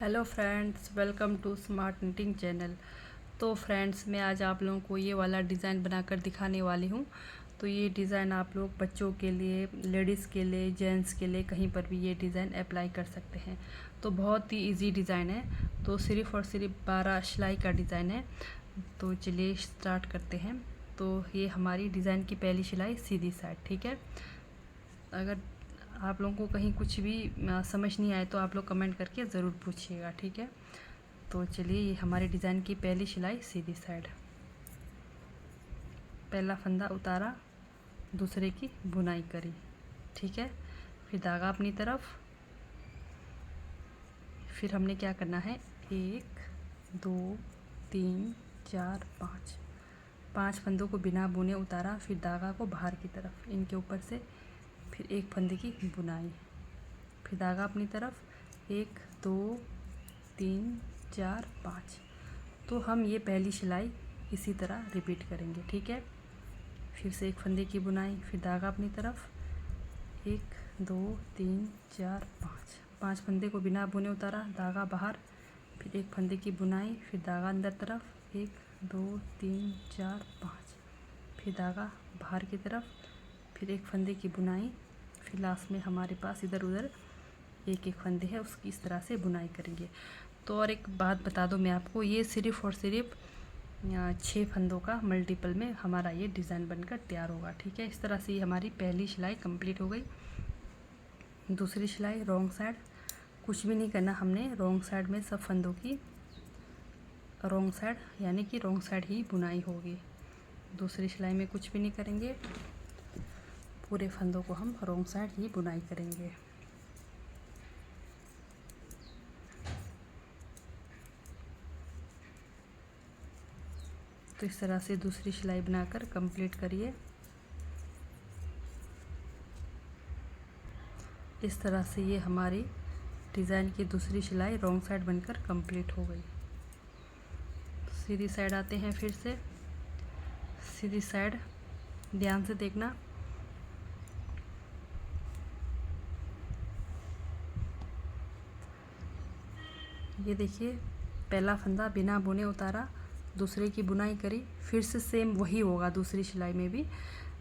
Hello friends, welcome to smart knitting channel. तो friends, मैं आज आप लोगों को ये वाला डिज़ाइन बनाकर दिखाने वाली हूँ। तो ये डिज़ाइन आप लोग बच्चों के लिए, लेडीज़ के लिए, जेंट्स के लिए कहीं पर भी ये डिज़ाइन अप्लाई कर सकते हैं। तो बहुत ही इजी डिज़ाइन है। तो सिर्फ़ और सिर्फ 12 सिलाई का डिज़ाइन है। तो चलिए स्टार्ट करते हैं। तो ये हमारी डिज़ाइन की पहली सिलाई सीधी साइड, ठीक है। अगर आप लोगों को कहीं कुछ भी समझ नहीं आए तो आप लोग कमेंट करके ज़रूर पूछिएगा, ठीक है। तो चलिए, ये हमारे डिज़ाइन की पहली सिलाई सीधी साइड। पहला फंदा उतारा, दूसरे की बुनाई करी, ठीक है। फिर धागा अपनी तरफ। फिर हमने क्या करना है, 1 2 3 4 5 5 फंदों को बिना बुने उतारा। फिर धागा को बाहर की तरफ, इनके ऊपर से फिर एक फंदे की बुनाई। फिर धागा अपनी तरफ, 1 2 3 4 5। तो हम ये पहली सिलाई इसी तरह रिपीट करेंगे, ठीक है। फिर से एक फंदे की बुनाई, फिर धागा अपनी तरफ, 1 2 3 4 5 5 फंदे को बिना बुने उतारा, धागा बाहर, फिर एक फंदे की बुनाई, फिर धागा अंदर तरफ, 1 2 3 4 5, फिर धागा बाहर की तरफ, फिर एक फंदे की बुनाई। फिर लास्ट में हमारे पास इधर उधर एक एक फंदे है, उसकी इस तरह से बुनाई करेंगे। तो और एक बात बता दूं मैं आपको, ये सिर्फ़ और सिर्फ 6 फंदों का मल्टीपल में हमारा ये डिज़ाइन बनकर तैयार होगा, ठीक है। इस तरह से ये हमारी पहली सिलाई कंप्लीट हो गई। दूसरी सिलाई रॉन्ग साइड, कुछ भी नहीं करना हमने। रॉन्ग साइड में सब फंदों की रॉन्ग साइड, यानी कि रॉन्ग साइड ही बुनाई होगी। दूसरी सिलाई में कुछ भी नहीं करेंगे, पूरे फंदों को हम रॉन्ग साइड ही बुनाई करेंगे। तो इस तरह से दूसरी सिलाई बनाकर कंप्लीट करिए। इस तरह से ये हमारी डिज़ाइन की दूसरी सिलाई रॉन्ग साइड बनकर कंप्लीट हो गई। सीधी साइड आते हैं फिर से। सीधी साइड ध्यान से देखना। ये देखिए, पहला फंदा बिना बुने उतारा, दूसरे की बुनाई करी। फिर से सेम वही होगा दूसरी सिलाई में भी।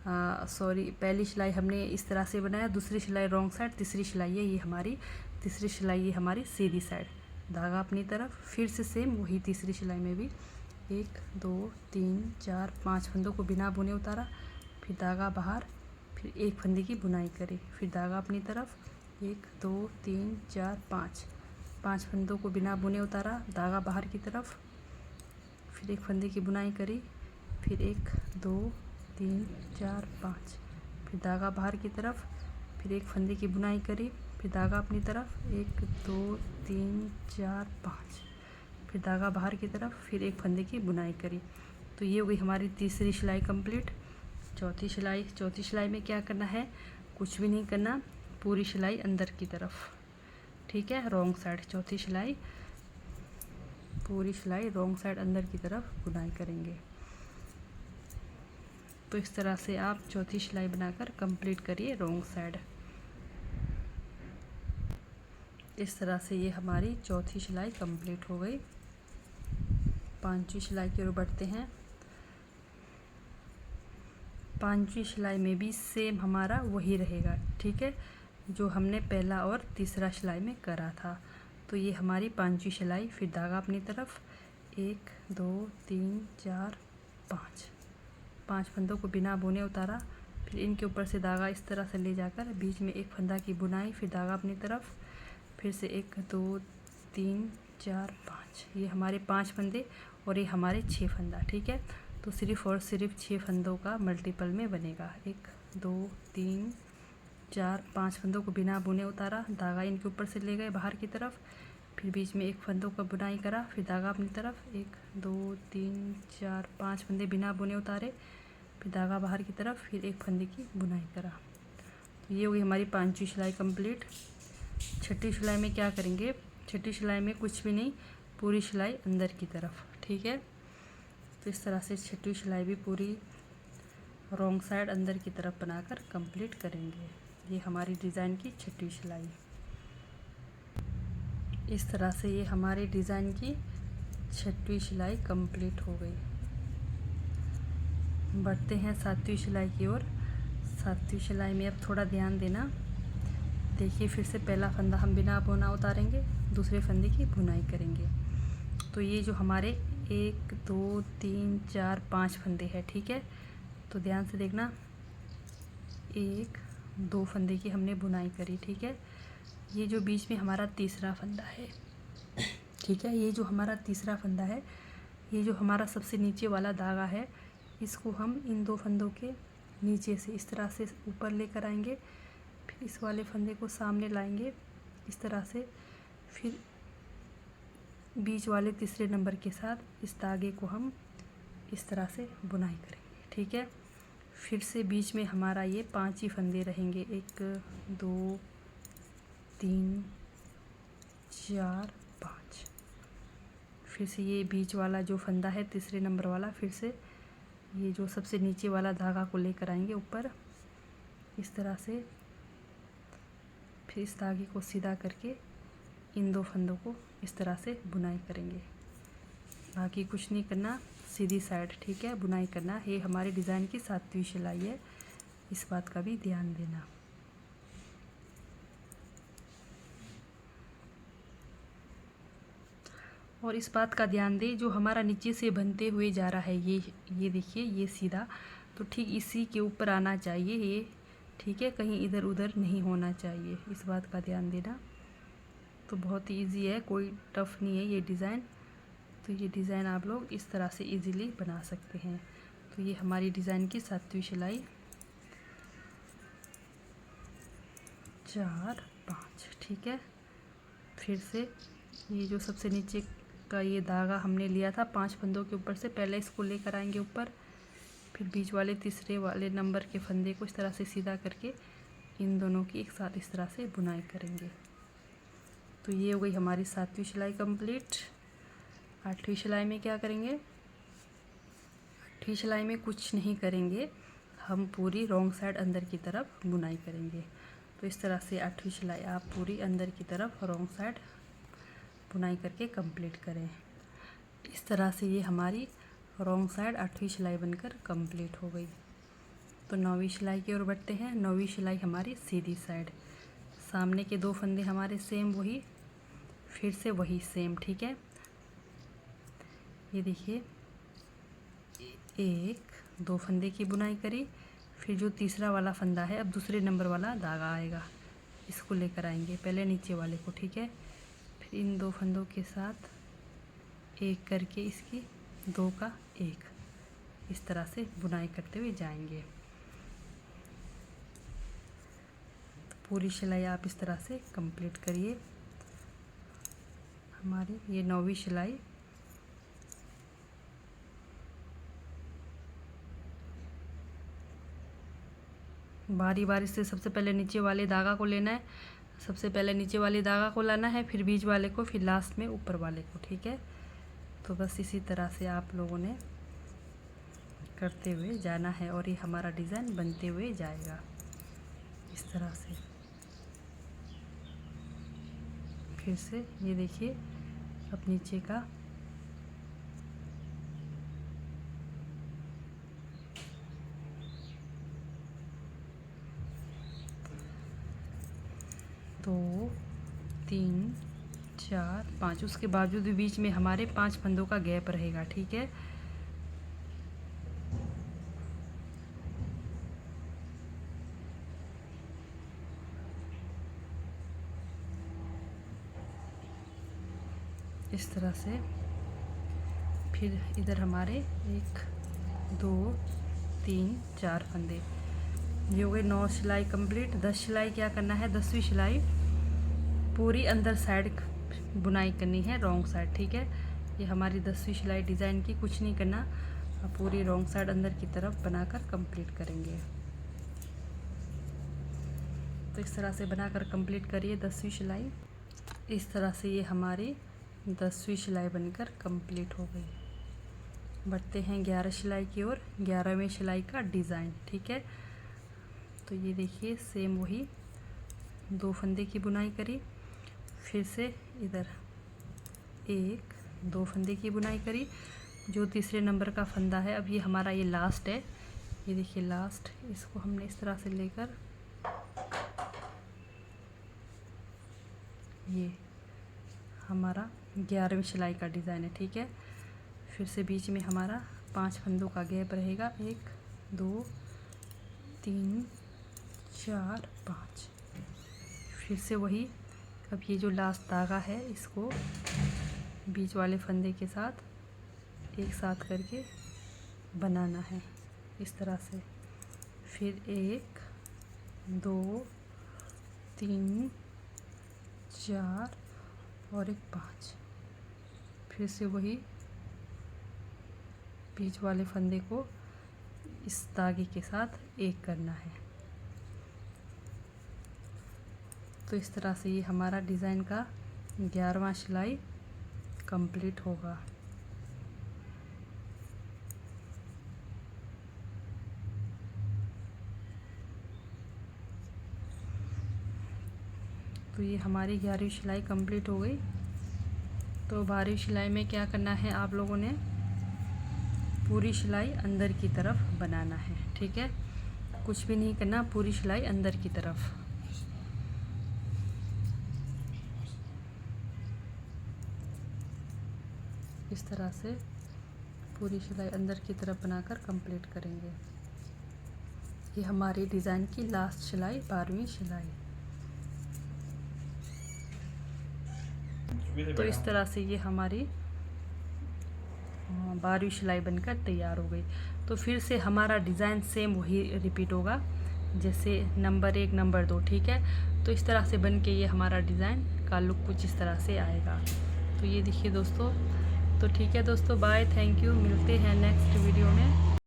पहली सिलाई हमने इस तरह से बनाया, दूसरी सिलाई रॉन्ग साइड, तीसरी सिलाई है ये हमारी, तीसरी सिलाई ये हमारी सीधी साइड। धागा अपनी तरफ, फिर से सेम वही तीसरी सिलाई में भी 1 2 3 4 5 फंदों को बिना बुने उतारा, फिर धागा बाहर, फिर एक फंदे की बुनाई करी, फिर धागा अपनी तरफ, 1 2 3 4 5 फंदों को बिना बुने उतारा, धागा बाहर की तरफ, फिर एक फंदे की बुनाई करी, फिर 1 2 3 4 5, फिर धागा बाहर की तरफ, फिर एक फंदे की बुनाई करी, फिर धागा अपनी तरफ, 1 2 3 4 5, फिर धागा बाहर की तरफ, फिर एक फंदे की बुनाई करी। तो ये हो गई हमारी तीसरी सिलाई कंप्लीट। चौथी सिलाई में क्या करना है, कुछ भी नहीं करना, पूरी सिलाई अंदर की तरफ, ठीक है। रॉन्ग साइड, चौथी सिलाई पूरी सिलाई रॉन्ग साइड अंदर की तरफ बुनाई करेंगे। तो इस तरह से आप चौथी सिलाई बनाकर कंप्लीट करिए रॉन्ग साइड। इस तरह से ये हमारी चौथी सिलाई कंप्लीट हो गई। पांचवी सिलाई की ओर बढ़ते हैं। पांचवी सिलाई में भी सेम हमारा वही रहेगा, ठीक है, जो हमने पहला और तीसरा सिलाई में करा था। तो ये हमारी पांचवी सिलाई। फिर धागा अपनी तरफ, 1 2 3 4 5 फंदों को बिना बुने उतारा, फिर इनके ऊपर से धागा इस तरह से ले जाकर बीच में एक फंदा की बुनाई, फिर धागा अपनी तरफ, फिर से 1 2 3 4 5। ये हमारे 5 फंदे और ये हमारे 6 फंदा, ठीक है। तो सिर्फ़ और सिर्फ 6 फंदों का मल्टीपल में बनेगा। 1 2 3 4 5 फंदों को बिना बुने उतारा, धागा इनके ऊपर से ले गए बाहर की तरफ, फिर बीच में एक फंदों का बुनाई करा, फिर धागा अपनी तरफ, 1 2 3 4 5 फंदे बिना बुने उतारे, फिर धागा बाहर की तरफ, फिर एक फंदे की बुनाई करा। तो ये हुई हमारी पांचवी सिलाई कंप्लीट। छठी सिलाई में क्या करेंगे, छठी सिलाई में कुछ भी नहीं, पूरी सिलाई अंदर की तरफ, ठीक है। तो इस तरह से छठी सिलाई भी पूरी रॉन्ग साइड अंदर की तरफ बनाकर कंप्लीट करेंगे। ये हमारी डिज़ाइन की छठी सिलाई। इस तरह से ये हमारे डिज़ाइन की 6वीं सिलाई कंप्लीट हो गई। बढ़ते हैं 7वीं सिलाई की ओर। 7वीं सिलाई में अब थोड़ा ध्यान देना। देखिए फिर से पहला फंदा हम बिना बुना उतारेंगे, दूसरे फंदे की बुनाई करेंगे। तो ये जो हमारे 1 2 3 4 5 फंदे हैं, ठीक है। तो ध्यान से देखना, 1 2 फंदे की हमने बुनाई करी, ठीक है। ये जो बीच में हमारा तीसरा फंदा है, ठीक है, ये जो हमारा तीसरा फंदा है, ये जो हमारा सबसे नीचे वाला धागा है, इसको हम इन 2 फंदों के नीचे से इस तरह से ऊपर लेकर आएंगे। फिर इस वाले फंदे को सामने लाएंगे इस तरह से। फिर बीच वाले तीसरे नंबर के साथ इस धागे को हम इस तरह से बुनाई करेंगे, ठीक है। फिर से बीच में हमारा ये 5 ही फंदे रहेंगे, 1 2 3 4 5। फिर से ये बीच वाला जो फंदा है तीसरे नंबर वाला, फिर से ये जो सबसे नीचे वाला धागा को लेकर आएंगे ऊपर इस तरह से। फिर इस धागे को सीधा करके इन 2 फंदों को इस तरह से बुनाई करेंगे। बाकी कुछ नहीं करना, सीधी साइड, ठीक है, बुनाई करना है। ये हमारे डिज़ाइन की 7वीं सिलाई है, इस बात का भी ध्यान देना। और इस बात का ध्यान दें, जो हमारा नीचे से बनते हुए जा रहा है ये देखिए, ये सीधा तो ठीक इसी के ऊपर आना चाहिए ये, ठीक है, कहीं इधर उधर नहीं होना चाहिए, इस बात का ध्यान देना। तो बहुत ही ईजी है, कोई टफ़ नहीं है ये डिज़ाइन। तो ये डिज़ाइन आप लोग इस तरह से इजीली बना सकते हैं। तो ये हमारी डिज़ाइन की 7वीं सिलाई 4 5, ठीक है। फिर से ये जो सबसे नीचे का ये धागा हमने लिया था 5 फंदों के ऊपर से, पहले इसको लेकर आएंगे ऊपर। फिर बीच वाले तीसरे वाले नंबर के फंदे को इस तरह से सीधा करके इन दोनों की एक साथ इस तरह से बुनाई करेंगे। तो ये हो गई हमारी 7वीं सिलाई कंप्लीट। 8वीं सिलाई में क्या करेंगे? 8वीं सिलाई में कुछ नहीं करेंगे, हम पूरी रॉन्ग साइड अंदर की तरफ बुनाई करेंगे। तो इस तरह से 8वीं सिलाई आप पूरी अंदर की तरफ रॉन्ग साइड बुनाई करके कंप्लीट करें। इस तरह से ये हमारी रॉन्ग साइड 8वीं सिलाई बनकर कंप्लीट हो गई। तो 9वीं सिलाई की ओर बढ़ते हैं। 9वीं सिलाई हमारी सीधी साइड, सामने के 2 फंदे हमारे सेम वही, फिर से वही सेम, ठीक है। ये देखिए 1 2 फंदे की बुनाई करी, फिर जो तीसरा वाला फंदा है, अब दूसरे नंबर वाला धागा आएगा, इसको लेकर आएंगे पहले नीचे वाले को, ठीक है। फिर इन 2 फंदों के साथ एक करके इसकी 2 का 1 इस तरह से बुनाई करते हुए जाएंगे। तो पूरी सिलाई आप इस तरह से कंप्लीट करिए। हमारी ये 9वीं सिलाई बारी बारी से सबसे पहले नीचे वाले धागा को लेना है, सबसे पहले नीचे वाले धागा को लाना है, फिर बीच वाले को, फिर लास्ट में ऊपर वाले को, ठीक है। तो बस इसी तरह से आप लोगों ने करते हुए जाना है और ये हमारा डिज़ाइन बनते हुए जाएगा इस तरह से। फिर से ये देखिए अब नीचे का दो 3 4 5, उसके बावजूद भी बीच में हमारे 5 फंदों का गैप रहेगा, ठीक है। इस तरह से फिर इधर हमारे 1 2 3 4 फंदे। ये हो गई 9 सिलाई कंप्लीट। 10 सिलाई क्या करना है? 10वीं सिलाई पूरी अंदर साइड बुनाई करनी है, रॉन्ग साइड, ठीक है। ये हमारी 10वीं सिलाई डिज़ाइन की, कुछ नहीं करना, अब पूरी रॉन्ग साइड अंदर की तरफ बनाकर कंप्लीट करेंगे। तो इस तरह से बनाकर कंप्लीट करिए 10वीं सिलाई। इस तरह से ये हमारी 10वीं सिलाई बनकर कंप्लीट हो गई। बढ़ते हैं 11 सिलाई की ओर। 11वीं सिलाई का डिज़ाइन, ठीक है। तो ये देखिए सेम वही 2 फंदे की बुनाई करी, फिर से इधर 1 2 फंदे की बुनाई करी। जो तीसरे नंबर का फंदा है, अब ये हमारा ये लास्ट है, ये देखिए लास्ट, इसको हमने इस तरह से लेकर ये हमारा 11वीं सिलाई का डिज़ाइन है। ठीक है, फिर से बीच में हमारा 5 फंदों का गैप रहेगा, 1 2 3 4 5। फिर से वही, अब ये जो लास्ट धागा है इसको बीच वाले फंदे के साथ एक साथ करके बनाना है इस तरह से। फिर 1 2 3 4 और एक 5। फिर से वही बीच वाले फंदे को इस धागे के साथ एक करना है। तो इस तरह से ये हमारा डिज़ाइन का 11वां सिलाई कंप्लीट होगा। तो ये हमारी 11वीं सिलाई कंप्लीट हो गई। तो 12वीं सिलाई में क्या करना है, आप लोगों ने पूरी सिलाई अंदर की तरफ बनाना है। ठीक है, कुछ भी नहीं करना, पूरी सिलाई अंदर की तरफ। इस तरह से पूरी सिलाई अंदर की तरफ बनाकर कंप्लीट करेंगे। ये हमारी डिज़ाइन की लास्ट सिलाई 12वीं सिलाई। तो इस तरह से ये हमारी 12वीं सिलाई बनकर तैयार हो गई। तो फिर से हमारा डिज़ाइन सेम वही रिपीट होगा जैसे नंबर 1 नंबर 2। ठीक है, तो इस तरह से बन के ये हमारा डिज़ाइन का लुक कुछ इस तरह से आएगा। तो ये देखिए दोस्तों। तो ठीक है दोस्तों, बाय, थैंक यू, मिलते हैं नेक्स्ट वीडियो में।